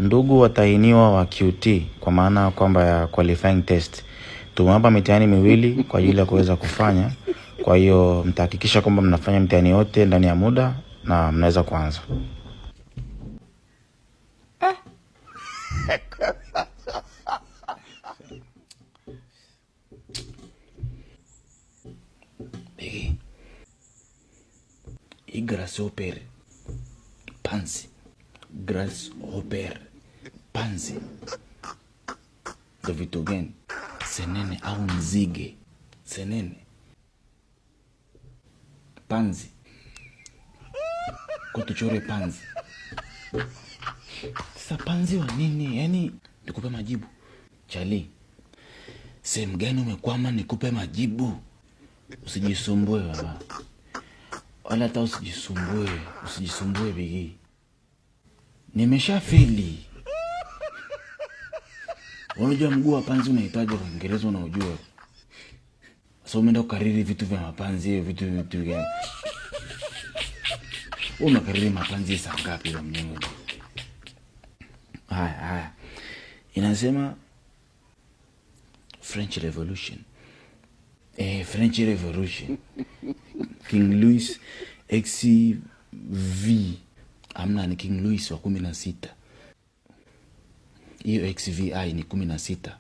Ndugu watahiniwa wa QT kwa maana kwamba ya qualifying test. Tumewapa mitihani miwili kwa ajili ya kuweza kufanya. Kwa hiyo mtahakikisha kwamba mnafanya mitihani yote ndani ya muda na mnaweza kuanza. Grasshopper, panzi. Grasshopper, panzi. Ndo vitu gani? Senene au nzige? Senene, panzi. Kutuchore panzi. Sasa panzi wa nini? Yaani nikupe majibu. Chali, sehemu gani umekwama nikupe majibu? Usijisumbue baba. Wala hata usijisumbue bigi. Nimeshafeli. Unajua mguu wa panzi unahitaji kwa Kiingereza unaojua. Sasa umeenda kukariri vitu vya mapanzi, vitu gani? Unakariri mapanzi saa ngapi za mnyengo? Haya. Inasema French Revolution. French Revolution. King Louis XV. Amna ni King Louis wa 16. Hiyo XVI ni 16.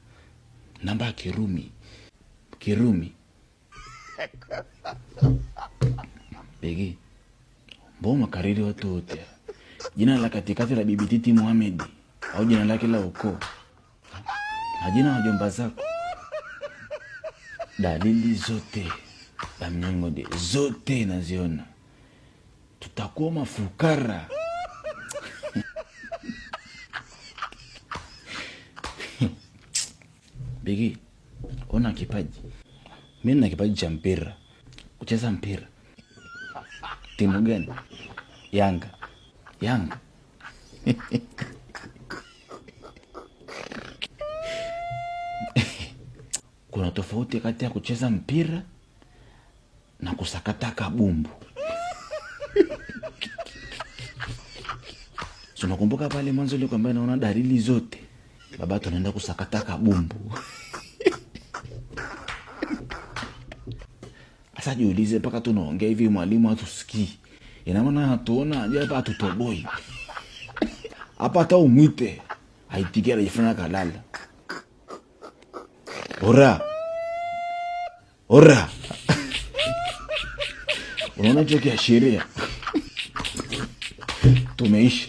Namba Kirumi. Begi. Mbona kariri watu wote? Jina la katikati la Bibi Titi Mohamed au jina lake la ukoo? Majina ya wajomba zako. Dalili zote za mnyongo zote naziona. Tutakuwa mafukara. Bigi, ona kipaji. Mimi nina kipaji cha mpira. Kucheza mpira. Timu gani? Yanga. Kuna tofauti kati ya kucheza mpira na kusakata kabumbu. So nakumbuka pale mwanzo ile kwamba naona dalili zote. Baba tunaenda kusakata kabumbu. Asa jiulize mpaka tunaongea hivi mwalimu hatusikii. Ina maana hatuona aje hapa tutoboi. Hapa hata umwite haitikia anajifanya kalala. Ora. Unaona hicho kiashiria? Tumeisha.